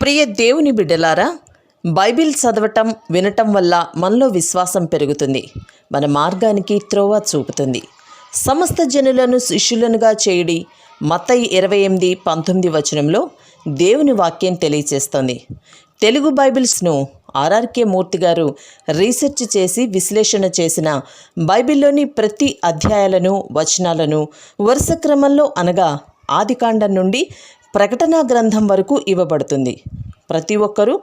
ప్రియ దేవుని బిడ్డలారా, బైబిల్ చదవటం వినటం వల్ల మనలో విశ్వాసం పెరుగుతుంది. మన మార్గానికి త్రోవ చూపుతుంది. సమస్త జనులను శిష్యులనుగా చేయుడి మత్తయి 28:19 వచనంలో దేవుని వాక్యం తెలియచేస్తోంది. తెలుగు బైబిల్స్ను ఆర్ఆర్కే మూర్తి గారు రీసెర్చ్ చేసి విశ్లేషణ చేసిన బైబిల్లోని ప్రతి అధ్యాయాలను వచనాలను వరుస క్రమంలో అనగా ఆదికాండం నుండి ప్రకటనా గ్రంథం వరకు ఇవ్వబడుతుంది. ప్రతి ఒక్కరూ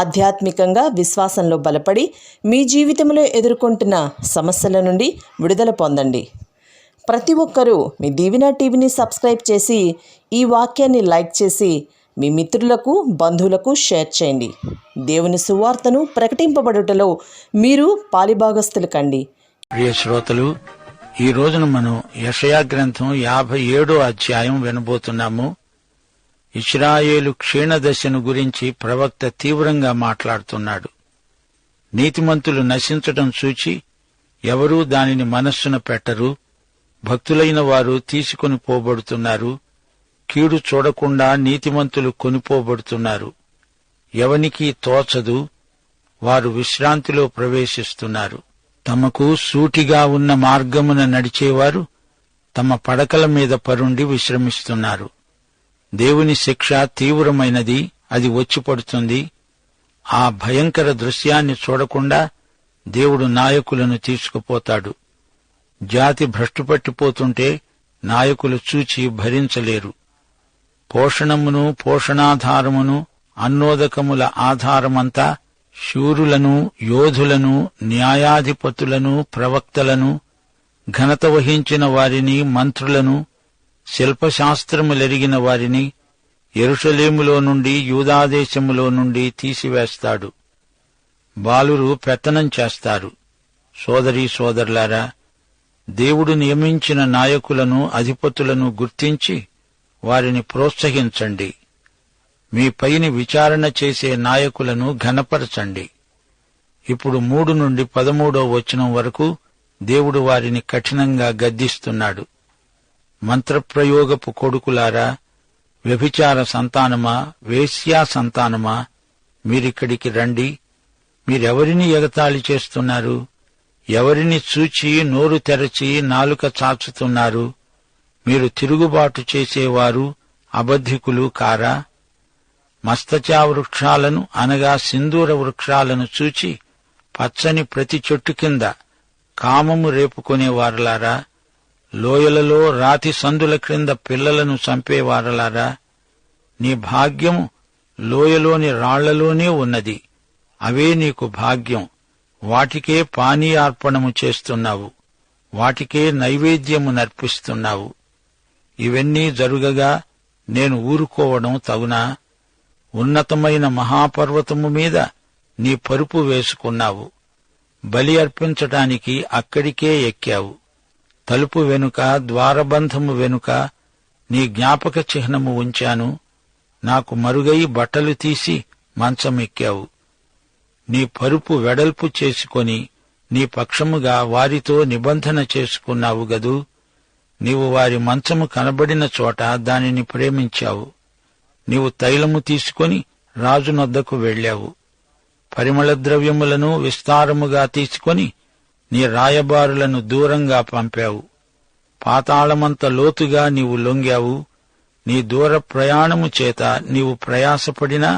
ఆధ్యాత్మికంగా విశ్వాసంలో బలపడి మీ జీవితంలో ఎదుర్కొంటున్న సమస్యల నుండి విడుదల పొందండి. ప్రతి ఒక్కరూ మీ దీవెన టీవీని సబ్స్క్రైబ్ చేసి ఈ వాక్యాన్ని లైక్ చేసి మీ మిత్రులకు బంధువులకు షేర్ చేయండి. దేవుని సువార్తను ప్రకటింపబడుటలో మీరు పాలిభాగస్తులు కండి. ప్రియ శ్రోతలు, ఈ రోజున మనం యెషయా గ్రంథం 57వ అధ్యాయం వినబోతున్నాము. ఇశ్రాయేలు క్షీణదశను గురించి ప్రవక్త తీవ్రంగా మాట్లాడుతున్నాడు. నీతిమంతులు నశించటం చూచి ఎవరూ దానిని మనస్సున పెట్టరు. భక్తులైన వారు తీసుకొని పోబడుతున్నారు. కీడు చూడకుండా నీతిమంతులు కొనిపోబడుతున్నారు. ఎవనికీ తోచదు, వారు విశ్రాంతిలో ప్రవేశిస్తున్నారు. తమకు సూటిగా ఉన్న మార్గమున నడిచేవారు తమ పడకల మీద పరుండి విశ్రమిస్తున్నారు. దేవుని శిక్ష తీవ్రమైనది, అది వచ్చి పడుతుంది. ఆ భయంకర దృశ్యాన్ని చూడకుండా దేవుడు నాయకులను తీసుకుపోతాడు. జాతి భ్రష్టుపట్టిపోతుంటే నాయకులు చూచి భరించలేరు. పోషణమును పోషణాధారమును అన్నోదకముల ఆధారమంతా శూరులను, యోధులను, న్యాయాధిపతులను, ప్రవక్తలను, ఘనత వహించిన వారిని, మంత్రులను, శిల్పశాస్త్రములెరిగిన వారిని యెరూషలేములో నుండి, యూదాదేశములో నుండి తీసివేస్తాడు. బాలురు పెత్తనం చేస్తారు. సోదరీ సోదరులారా, దేవుడు నియమించిన నాయకులను, అధిపతులను గుర్తించి వారిని ప్రోత్సహించండి. మీ పైని విచారణ చేసే నాయకులను ఘనపరచండి. ఇప్పుడు 3 నుండి 13వ వచనం వరకు దేవుడు వారిని కఠినంగా గద్దిస్తున్నాడు. మంత్రప్రయోగపు కొడుకులారా, వ్యభిచార సంతానమా, వేశ్యా సంతానమా, మీరిక్కడికి రండి. మీరెవరిని ఎగతాళి చేస్తున్నారు? ఎవరిని చూచి నోరు తెరచి నాలుక చాచుతున్నారు? మీరు తిరుగుబాటు చేసేవారు అబద్ధికులు కారా? మస్తచా వృక్షాలను అనగా సింధూర వృక్షాలను చూచి పచ్చని ప్రతి చెట్టు కింద కామము రేపుకొనేవారలారా, లోయలలో రాతి సందుల క్రింద పిల్లలను చంపేవారలారా, నీ భాగ్యము లోయలోని రాళ్లలోనే ఉన్నది. అవే నీకు భాగ్యం. వాటికే పానీయార్పణము చేస్తున్నావు, వాటికే నైవేద్యము నర్పిస్తున్నావు. ఇవన్నీ జరుగగా నేను ఊరుకోవడం తగునా? ఉన్నతమైన మహాపర్వతము మీద నీ పరుపు వేసుకున్నావు. బలి అర్పించటానికి అక్కడికే ఎక్కావు. తలుపు వెనుక, ద్వారబంధము వెనుక నీ జ్ఞాపక చిహ్నము ఉంచాను. నాకు మరుగై బట్టలు తీసి మంచమెక్కావు. నీ పరుపు వెడల్పు చేసుకొని నీ పక్షముగా వారితో నిబంధన చేసుకున్నావు గదూ. నీవు వారి మంచము కనబడిన చోట దానిని ప్రేమించావు. నీవు తైలము తీసుకొని రాజునొద్దకు వెళ్లావు. పరిమళ ద్రవ్యములను విస్తారముగా తీసుకొని నీ రాయబారులను దూరంగా పంపావు. పాతాళమంత లోతుగా నీవు లొంగావు. నీ దూర ప్రయాణము చేత నీవు ప్రయాసపడినా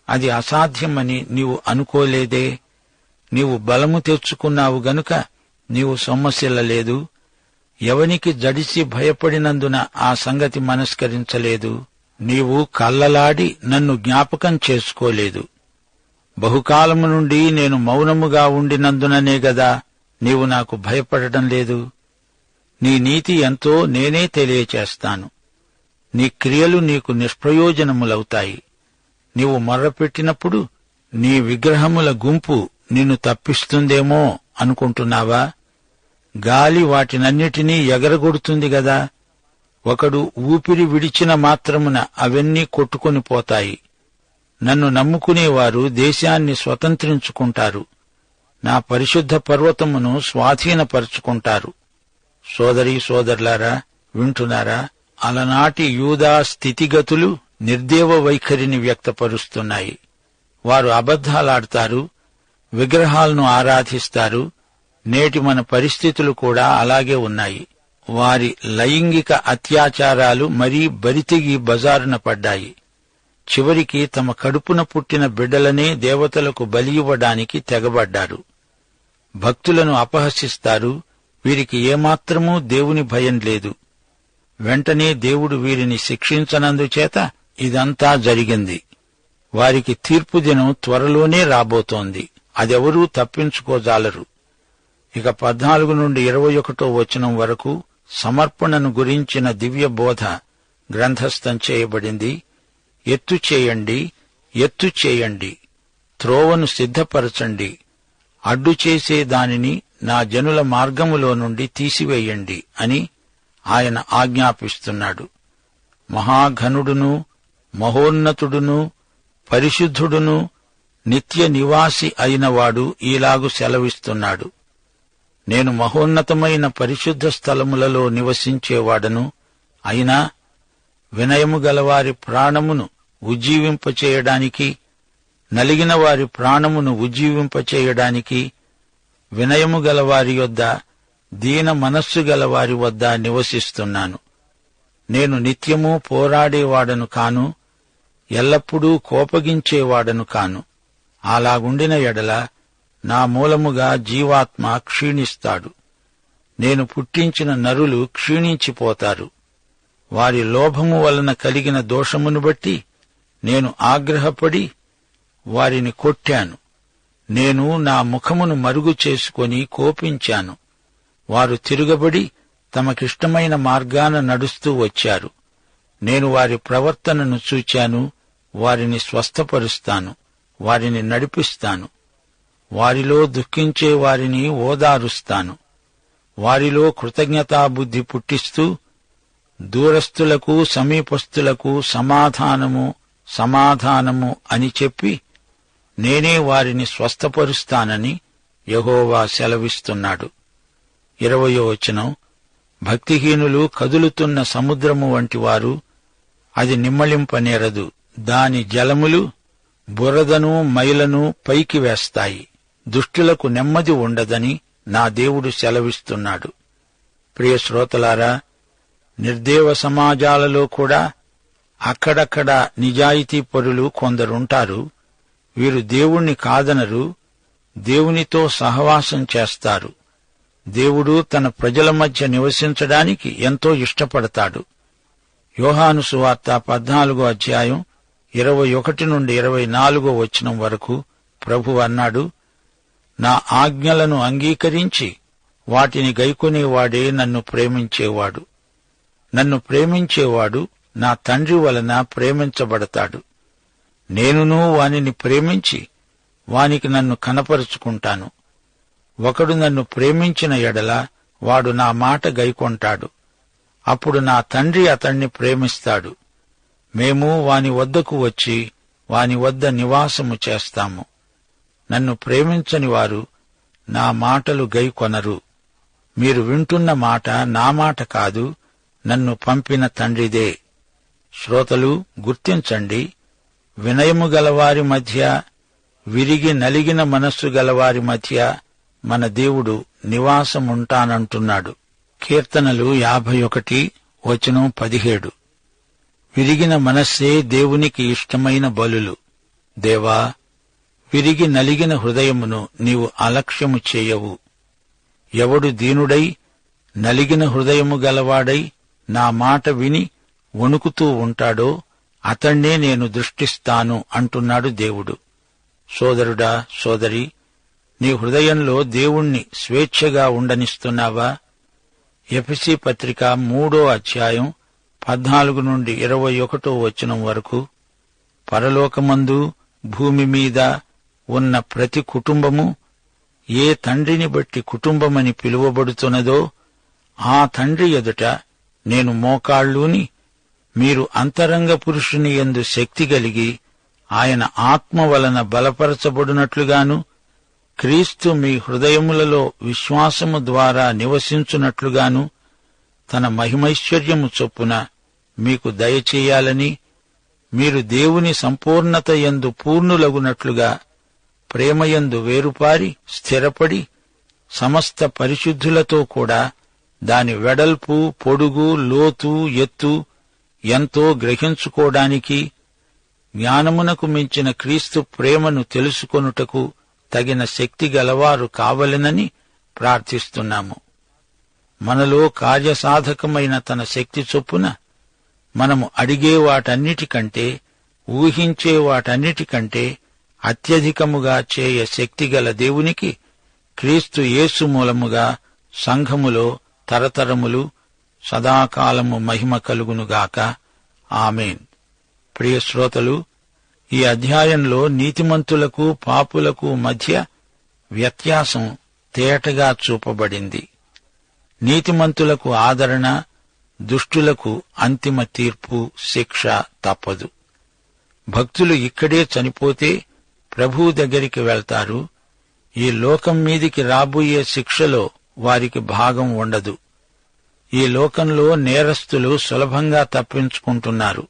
అది అసాధ్యమని నీవు అనుకోలేదే. నీవు బలము తెచ్చుకున్నావు గనుక నీవు సొమ్మసిల్లలేదు. ఎవనికి జడిసి భయపడినందున ఆ సంగతి మనస్కరించలేదు. నీవు కల్లలాడి నన్ను జ్ఞాపకం చేసుకోలేదు. బహుకాలము నుండి నేను మౌనముగా ఉండినందుననే గదా నీవు నాకు భయపడటం లేదు. నీ నీతి ఎంతో నేనే తెలియచేస్తాను. నీ క్రియలు నీకు నిష్ప్రయోజనములవుతాయి. నీవు మొర్రపెట్టినప్పుడు నీ విగ్రహముల గుంపు నిన్ను తప్పిస్తుందేమో అనుకుంటున్నావా? గాలి వాటినన్నిటినీ ఎగరగొడుతుంది గదా. ఒకడు ఊపిరి విడిచిన మాత్రమున అవన్నీ కొట్టుకొని పోతాయి. నన్ను నమ్ముకునేవారు దేశాన్ని స్వతంత్రించుకుంటారు. నా పరిశుద్ధ పర్వతమును స్వాధీనపరుచుకుంటారు. సోదరీ సోదరులారా, వింటున్నారా? అలనాటి యూదా స్థితిగతులు నిర్దేవ వైఖరిని వ్యక్తపరుస్తున్నాయి. వారు అబద్ధాలాడతారు, విగ్రహాలను ఆరాధిస్తారు. నేటి మన పరిస్థితులు కూడా అలాగే ఉన్నాయి. వారి లైంగిక అత్యాచారాలు మరీ బరితెగి బజారున పడ్డాయి. చివరికి తమ కడుపున పుట్టిన బిడ్డలనే దేవతలకు బలి ఇవ్వడానికి తెగబడ్డారు. భక్తులను అపహసిస్తారు. వీరికి ఏమాత్రమూ దేవుని భయం లేదు. వెంటనే దేవుడు వీరిని శిక్షించనందుచేత ఇదంతా జరిగింది. వారికి తీర్పు దినం త్వరలోనే రాబోతోంది. అదెవరూ తప్పించుకోజాలరు. ఇక 14 నుండి 21 వచనం వరకు సమర్పణను గురించిన దివ్య బోధ గ్రంథస్థం చేయబడింది. ఎత్తు చేయండి, ఎత్తు చేయండి, త్రోవను సిద్ధపరచండి, అడ్డు చేసే దానిని నా జనుల మార్గములో నుండి తీసివేయండి అని ఆయన ఆజ్ఞాపిస్తున్నాడు. మహాఘనుడును, మహోన్నతుడును, పరిశుద్ధుడును, నిత్య నివాసి అయినవాడు ఈలాగు సెలవిస్తున్నాడు. నేను మహోన్నతమైన పరిశుద్ధ స్థలములలో నివసించేవాడను. అయినా వినయము గలవారి ప్రాణమును ఉజ్జీవింపచేయడానికి, నలిగిన వారి ప్రాణమును ఉజ్జీవింపచేయడానికి, వినయము గలవారి యొద్ద, దీన మనస్సు గలవారి వద్ద నివసిస్తున్నాను. నేను నిత్యము పోరాడేవాడను కాను, ఎల్లప్పుడూ కోపగించేవాడను కాను. అలాగుండిన ఎడల నా మూలముగా జీవాత్మ క్షీణిస్తాడు. నేను పుట్టించిన నరులు క్షీణించిపోతారు. వారి లోభము వలన కలిగిన దోషమును బట్టి నేను ఆగ్రహపడి వారిని కొట్టాను. నేను నా ముఖమును మరుగు చేసుకొని కోపించాను. వారు తిరుగబడి తమకిష్టమైన మార్గాన నడుస్తూ వచ్చారు. నేను వారి ప్రవర్తనను చూచాను. వారిని స్వస్థపరుస్తాను, వారిని నడిపిస్తాను. వారిలో దుఃఖించే వారిని ఓదారుస్తాను. వారిలో కృతజ్ఞతాబుద్ధి పుట్టిస్తూ దూరస్థులకు సమీపస్థులకు సమాధానము సమాధానము అని చెప్పి నేనే వారిని స్వస్థపరుస్తానని యెహోవా సెలవిస్తున్నాడు. 20వ వచనం, భక్తిహీనులు కదులుతున్న సముద్రము వంటివారు, అది నిమ్మళింపనేరదు. దాని జలములు బురదను మైలను పైకి వేస్తాయి. దుష్టులకు నెమ్మది ఉండదని నా దేవుడు సెలవిస్తున్నాడు. ప్రియ శ్రోతలారా, నిర్దేవ సమాజాలలో కూడా అక్కడక్కడ నిజాయితీపరులు కొందరుంటారు. వీరు దేవుణ్ణి కాదనరు, దేవునితో సహవాసం చేస్తారు. దేవుడు తన ప్రజల మధ్య నివసించడానికి ఎంతో ఇష్టపడతాడు. యోహాను సువార్త 14వ అధ్యాయం 21 నుండి 24వ వచనం వరకు ప్రభువు అన్నాడు, నా ఆజ్ఞలను అంగీకరించి వాటిని గైకొనేవాడే నన్ను ప్రేమించేవాడు. నన్ను ప్రేమించేవాడు నా తండ్రి వలన ప్రేమించబడతాడు. నేనును వానిని ప్రేమించి వానికి నన్ను కనపరుచుకుంటాను. ఒకడు నన్ను ప్రేమించిన ఎడల వాడు నా మాట గైకొంటాడు. అప్పుడు నా తండ్రి అతణ్ణి ప్రేమిస్తాడు. మేము వాని వద్దకు వచ్చి వాని వద్ద నివాసము చేస్తాము. నన్ను ప్రేమించని వారు నా మాటలు గైకొనరు. మీరు వింటున్న మాట నా మాట కాదు, నన్ను పంపిన తండ్రిదే. శ్రోతలు గుర్తించండి, వినయము గలవారి మధ్య, విరిగి నలిగిన మనస్సు గలవారి మధ్య మన దేవుడు నివాసముంటానంటున్నాడు. కీర్తనలు 51 వచనం 17. విరిగిన మనస్సే దేవునికి ఇష్టమైన బలులు. దేవా, విరిగి నలిగిన హృదయమును నీవు అలక్ష్యము చేయవు. ఎవడు దీనుడై నలిగిన హృదయము గలవాడై నా మాట విని వణుకుతూ ఉంటాడో అతణ్ణే నేను దృష్టిస్తాను అంటున్నాడు దేవుడు. సోదరుడా, సోదరి, నీ హృదయంలో దేవుణ్ణి స్వేచ్ఛగా ఉండనిస్తున్నావా? ఎఫెసీ పత్రిక 3వ అధ్యాయం 14 నుండి 21వ వచనం వరకు, పరలోకమందు భూమి మీద ఉన్న ప్రతి కుటుంబము ఏ తండ్రిని బట్టి కుటుంబమని పిలువబడుతున్నదో ఆ తండ్రి ఎదుట నేను మోకాళ్ళూని మీరు అంతరంగ పురుషుని యందు శక్తి కలిగి ఆయన ఆత్మ వలన బలపరచబడినట్లుగాను, క్రీస్తు మీ హృదయములలో విశ్వాసము ద్వారా నివసించున్నట్లుగాను తన మహిమైశ్వర్యము చొప్పున మీకు దయచేయాలని మీరు దేవుని సంపూర్ణత యందు పూర్ణులగునట్లుగా ప్రేమయందు వేరుపారి స్థిరపడి సమస్త పరిశుద్ధులతో కూడా దాని వెడల్పు, పొడుగు, లోతు, ఎత్తు ఎంతో గ్రహించుకోవడానికి జ్ఞానమునకు మించిన క్రీస్తు ప్రేమను తెలుసుకొనుటకు తగిన శక్తి గలవారు కావలెనని ప్రార్థిస్తున్నాము. మనలో కార్యసాధకమైన తన శక్తి చొప్పున మనము అడిగే వాటన్నిటికంటే, ఊహించే వాటన్నిటికంటే అత్యధికముగా చేయ శక్తిగల దేవునికి క్రీస్తు యేసు మూలముగా సంఘములో తరతరములు సదాకాలము మహిమ కలుగునుగాక. ఆమేన్. ప్రియ శ్రోతలు, ఈ అధ్యాయంలో నీతిమంతులకు పాపులకు మధ్య వ్యత్యాసం తేటగా చూపబడింది. నీతిమంతులకు ఆదరణ, దుష్టులకు అంతిమ తీర్పు, శిక్ష తప్పదు. భక్తులు ఇక్కడే చనిపోతే ప్రభువు దగ్గరికి వెళ్తారు. ఈ లోకం మీదికి రాబోయే శిక్షలో వారికి భాగం ఉండదు. ఈ లోకంలో నేరస్తులు సులభంగా తప్పించుకుంటున్నారు.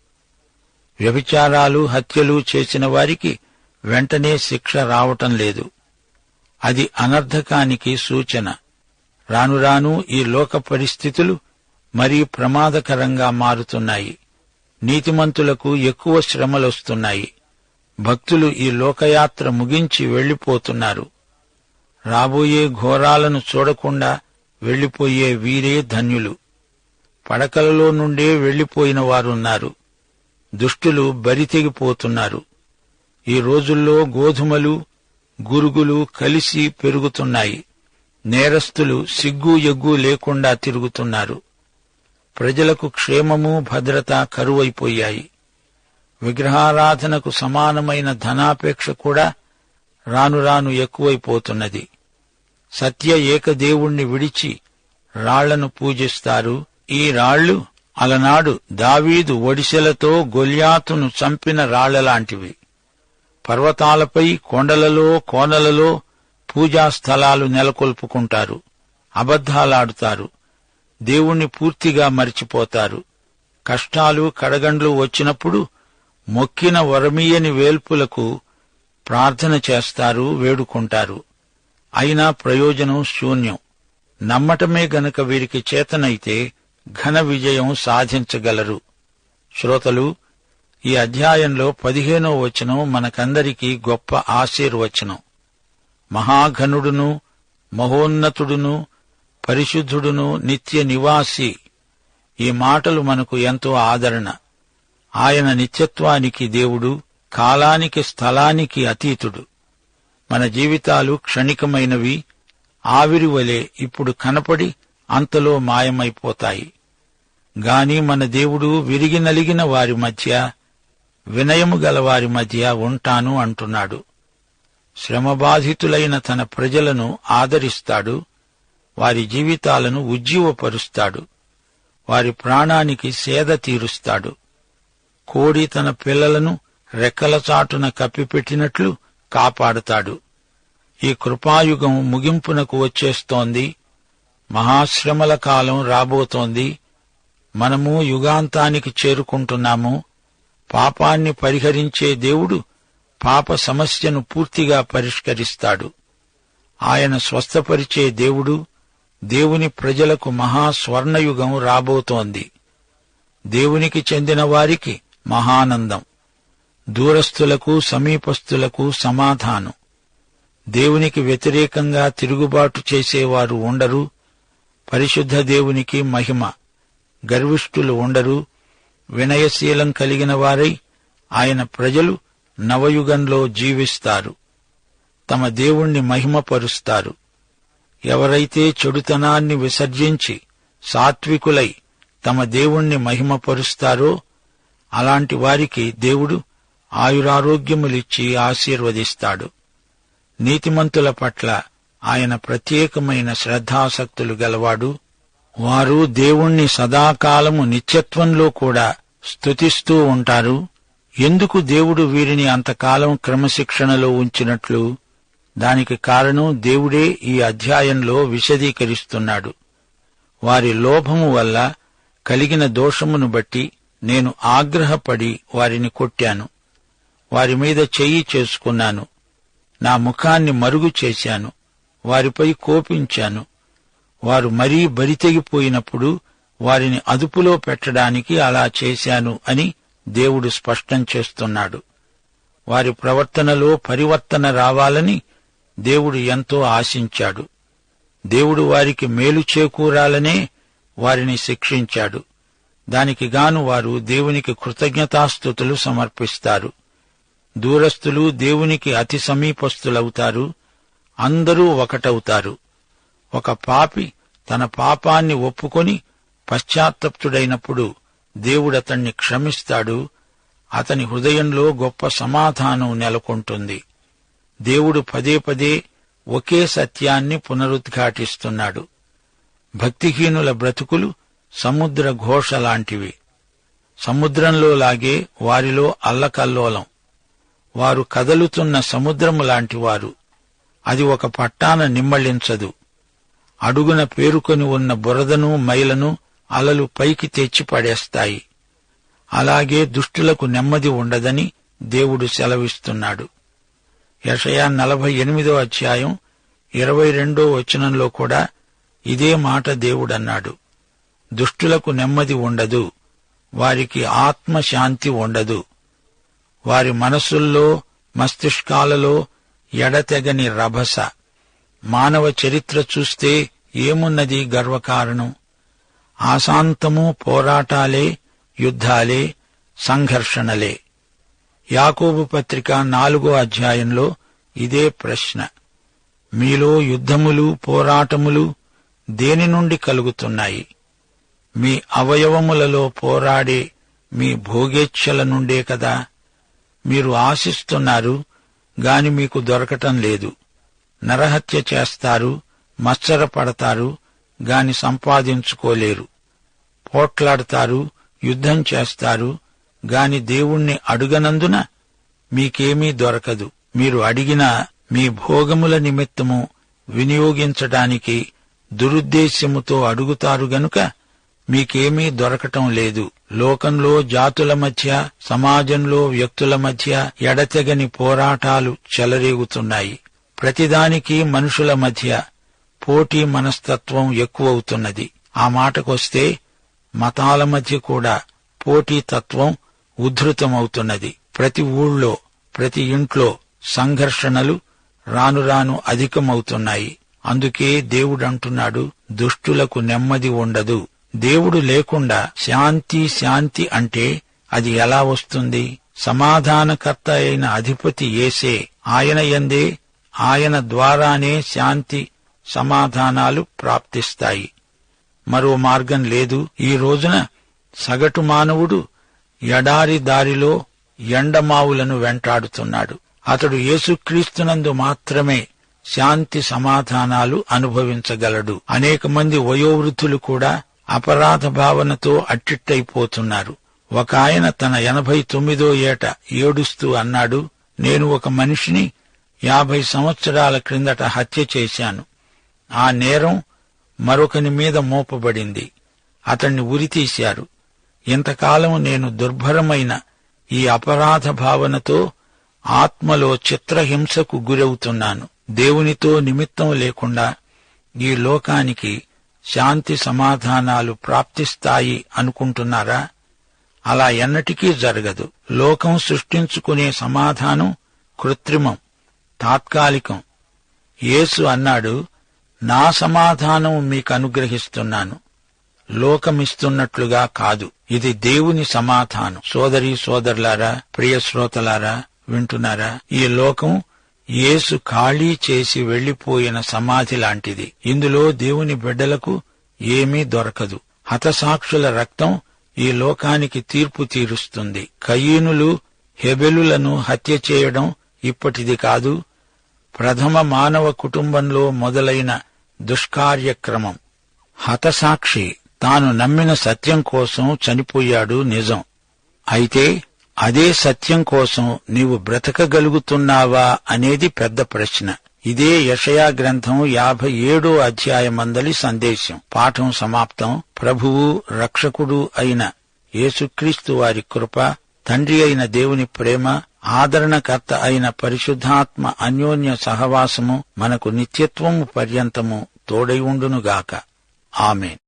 వ్యభిచారాలు, హత్యలు చేసిన వారికి వెంటనే శిక్ష రావటం లేదు. అది అనర్థకానికి సూచన. రానురాను ఈ లోక పరిస్థితులు మరీ ప్రమాదకరంగా మారుతున్నాయి. నీతిమంతులకు ఎక్కువ శ్రమలొస్తున్నాయి. భక్తులు ఈ లోకయాత్ర ముగించి వెళ్లిపోతున్నారు. రాబోయే ఘోరాలను చూడకుండా వెళ్లిపోయే వీరే ధన్యులు. పడకలలో నుండే వెళ్లిపోయిన వారున్నారు. దుష్టులు బరితెగిపోతున్నారు. ఈ రోజుల్లో గోధుమలు, గురుగులు కలిసి పెరుగుతున్నాయి. నేరస్తులు సిగ్గు ఎగ్గు లేకుండా తిరుగుతున్నారు. ప్రజలకు క్షేమము, భద్రత కరువైపోయాయి. విగ్రహారాధనకు సమానమైన ధనాపేక్ష కూడా రానురాను ఎక్కువైపోతున్నది. సత్య ఏకదేవుణ్ణి విడిచి రాళ్లను పూజిస్తారు. ఈ రాళ్లు అలనాడు దావీదు ఒడిసెలతో గొల్యాతును చంపిన రాళ్లలాంటివి. పర్వతాలపై, కొండలలో, కోనలలో పూజా స్థలాలు నెలకొల్పుకుంటారు. అబద్ధాలాడుతారు. దేవుణ్ణి పూర్తిగా మరిచిపోతారు. కష్టాలు, కడగండ్లు వచ్చినప్పుడు మొక్కిన వరమీయని వేల్పులకు ప్రార్థన చేస్తారు, వేడుకుంటారు. అయినా ప్రయోజనం శూన్యం. నమ్మటమే గనక వీరికి చేతనైతే ఘన విజయం సాధించగలరు. శ్రోతలు, ఈ అధ్యాయంలో 15వ వచనం మనకందరికీ గొప్ప ఆశీర్వచనం. మహాఘనుడును, మహోన్నతుడును, పరిశుద్ధుడును, నిత్య నివాసి. ఈ మాటలు మనకు ఎంతో ఆదరణ. ఆయన నిత్యత్వానికి దేవుడు, కాలానికి స్థలానికి అతీతుడు. మన జీవితాలు క్షణికమైనవి. ఆవిరి వలె ఇప్పుడు కనపడి అంతలో మాయమైపోతాయి. గాని మన దేవుడు విరిగి నలిగిన వారి మధ్య, వినయము గల వారి మధ్య ఉంటాను అంటున్నాడు. శ్రమబాధితులైన తన ప్రజలను ఆదరిస్తాడు. వారి జీవితాలను ఉజ్జీవపరుస్తాడు. వారి ప్రాణానికి సేద తీరుస్తాడు. కోడి తన పిల్లలను రెక్కల చాటున కప్పిపెట్టినట్లు కాపాడుతాడు. ఈ కృపాయుగం ముగింపునకు వచ్చేస్తోంది. మహాశ్రమల కాలం రాబోతోంది. మనము యుగాంతానికి చేరుకుంటున్నాము. పాపాన్ని పరిహరించే దేవుడు పాప సమస్యను పూర్తిగా పరిష్కరిస్తాడు. ఆయన స్వస్థపరిచే దేవుడు. దేవుని ప్రజలకు మహాస్వర్ణయుగం రాబోతోంది. దేవునికి చెందిన వారికి మహానందం. దూరస్థులకు, సమీపస్థులకు సమాధానం. దేవునికి వ్యతిరేకంగా తిరుగుబాటు చేసేవారు ఉండరు. పరిశుద్ధ దేవునికి మహిమ. గర్విష్ఠులు ఉండరు. వినయశీలం కలిగిన వారై ఆయన ప్రజలు నవయుగంలో జీవిస్తారు. తమ దేవుణ్ణి మహిమపరుస్తారు. ఎవరైతే చెడుతనాన్ని విసర్జించి సాత్వికులై తమ దేవుణ్ణి మహిమపరుస్తారో అలాంటి వారికి దేవుడు ఆయురారోగ్యములిచ్చి ఆశీర్వదిస్తాడు. నీతిమంతుల పట్ల ఆయన ప్రత్యేకమైన శ్రద్ధాసక్తులు గలవాడు. వారు దేవుణ్ణి సదాకాలము నిత్యత్వంలో కూడా స్తుతిస్తూ ఉంటారు. ఎందుకు దేవుడు వీరిని అంతకాలం క్రమశిక్షణలో ఉంచినట్లు? దానికి కారణం దేవుడే ఈ అధ్యాయంలో విశదీకరిస్తున్నాడు. వారి లోభము వల్ల కలిగిన దోషమును బట్టి నేను ఆగ్రహపడి వారిని కొట్టాను. వారి మీద చెయ్యి చేసుకున్నాను. నా ముఖాన్ని మరుగు చేశాను. వారిపై కోపించాను. వారు మరీ బరితెగిపోయినప్పుడు వారిని అదుపులో పెట్టడానికి అలా చేశాను అని దేవుడు స్పష్టం చేస్తున్నాడు. వారి ప్రవర్తనలో పరివర్తన రావాలని దేవుడు ఎంతో ఆశించాడు. దేవుడు వారికి మేలు చేకూరాలనే వారిని శిక్షించాడు. దానికి గాను వారు దేవునికి కృతజ్ఞతాస్తుతులు సమర్పిస్తారు. దూరస్థులు దేవునికి అతి సమీపస్థులవుతారు. అందరూ ఒకటవుతారు. ఒక పాపి తన పాపాన్ని ఒప్పుకొని పశ్చాత్తప్తుడైనప్పుడు దేవుడతన్ని క్షమిస్తాడు. అతని హృదయంలో గొప్ప సమాధానం నెలకొంటుంది. దేవుడు పదే పదే ఒకే సత్యాన్ని పునరుద్ఘాటిస్తున్నాడు. భక్తిహీనుల బ్రతుకులు సముద్ర ఘోష లాంటివి. సముద్రంలో లాగే వారిలో అల్లకల్లోలం. వారు కదలుతున్న సముద్రము లాంటివారు. అది ఒక పట్టాన నిమ్మళించదు. అడుగున పేరుకొని ఉన్న బురదను మైలను అలలు పైకి తెచ్చి పడేస్తాయి. అలాగే దుష్టులకు నెమ్మది ఉండదని దేవుడు సెలవిస్తున్నాడు. యెషయా 48వ అధ్యాయం 22వ వచనంలో కూడా ఇదే మాట దేవుడన్నాడు. దుష్టులకు నెమ్మది ఉండదు, వారికి ఆత్మశాంతి ఉండదు. వారి మనసుల్లో మస్తిష్కాలలో ఎడతెగని రభస. మానవ చరిత్ర చూస్తే ఏమున్నది గర్వకారణం? ఆశాంతము పోరాటాలే, యుద్ధాలే, సంఘర్షణలే. యాకోబు పత్రిక 4వ అధ్యాయంలో ఇదే ప్రశ్న. మీలో యుద్ధములు, పోరాటములు దేని నుండి కలుగుతున్నాయి? మీ అవయవములలో పోరాడే మీ భోగేచ్ఛల నుండే కదా. మీరు ఆశిస్తున్నారు గాని మీకు దొరకటం లేదు. నరహత్య చేస్తారు, మత్సరపడతారు గాని సంపాదించుకోలేరు. పోట్లాడతారు, యుద్ధం చేస్తారు గాని దేవుణ్ణి అడుగనందున మీకేమీ దొరకదు. మీరు అడిగినా మీ భోగముల నిమిత్తము వినియోగించడానికి దురుద్దేశ్యముతో అడుగుతారు గనుక మీకేమీ దొరకటం లేదు. లోకంలో జాతుల మధ్య, సమాజంలో వ్యక్తుల మధ్య ఎడతెగని పోరాటాలు చెలరేగుతున్నాయి. ప్రతిదానికి మనుషుల మధ్య పోటీ మనస్తత్వం ఎక్కువవుతున్నది. ఆ మాటకొస్తే మతాల మధ్య కూడా పోటీతత్వం ఉద్ధృతమవుతున్నది. ప్రతి ఊళ్ళో, ప్రతి ఇంట్లో సంఘర్షణలు రాను రాను అధికమవుతున్నాయి. అందుకే దేవుడంటున్నాడు, దుష్టులకు నెమ్మది ఉండదు. దేవుడు లేకుండా శాంతి శాంతి అంటే అది ఎలా వస్తుంది? సమాధానకర్త అయిన అధిపతి యేసే. ఆయన యందే, ఆయన ద్వారానే శాంతి సమాధానాలు ప్రాప్తిస్తాయి. మరో మార్గం లేదు. ఈ రోజున సగటు మానవుడు ఎడారి దారిలో ఎండమావులను వెంటాడుతున్నాడు. అతడు యేసుక్రీస్తునందు మాత్రమే శాంతి సమాధానాలు అనుభవించగలడు. అనేక మంది వయోవృద్ధులు కూడా అపరాధ భావనతో అట్టిట్టయిపోతున్నారు. ఒక ఆయన తన 89వ ఏట ఏడుస్తూ అన్నాడు, నేను ఒక మనిషిని 50 సంవత్సరాల క్రిందట హత్య చేశాను. ఆ నేరం మరొకని మీద మోపబడింది. అతణ్ణి ఉరితీశారు. ఇంతకాలం నేను దుర్భరమైన ఈ అపరాధ భావనతో ఆత్మలో చిత్రహింసకు గురవుతున్నాను. దేవునితో నిమిత్తం లేకుండా ఈ లోకానికి శాంతి సమాధానాలు ప్రాప్తిస్తాయి అనుకుంటున్నారా? అలా ఎన్నటికీ జరగదు. లోకం సృష్టించుకునే సమాధానం కృత్రిమం, తాత్కాలికం. యేసు అన్నాడు, నా సమాధానం మీకు అనుగ్రహిస్తున్నాను, లోకమిస్తున్నట్లుగా కాదు. ఇది దేవుని సమాధానం. సోదరీ సోదరులారా, ప్రియ శ్రోతలారా, వింటున్నారా? ఈ లోకం యేసు ఖాళీ చేసి వెళ్లిపోయిన సమాధి లాంటిది. ఇందులో దేవుని బిడ్డలకు ఏమీ దొరకదు. హతసాక్షుల రక్తం ఈ లోకానికి తీర్పు తీరుస్తుంది. కయీనులు, హెబెలులను హత్య చేయడం ఇప్పటిది కాదు. ప్రథమ మానవ కుటుంబంలో మొదలైన దుష్కార్యక్రమం. హతసాక్షి తాను నమ్మిన సత్యం కోసం చనిపోయాడు, నిజం. అయితే అదే సత్యం కోసం నీవు బ్రతకగలుగుతున్నావా అనేది పెద్ద ప్రశ్న. ఇదే యెషయా గ్రంథం 57వ అధ్యాయమందలి సందేశం. పాఠం సమాప్తం. ప్రభువు రక్షకుడు అయిన యేసుక్రీస్తు వారి కృప, తండ్రి అయిన దేవుని ప్రేమ, ఆదరణకర్త అయిన పరిశుద్ధాత్మ అన్యోన్య సహవాసము మనకు నిత్యత్వము పర్యంతము తోడై ఉండునుగాక. ఆమేన్.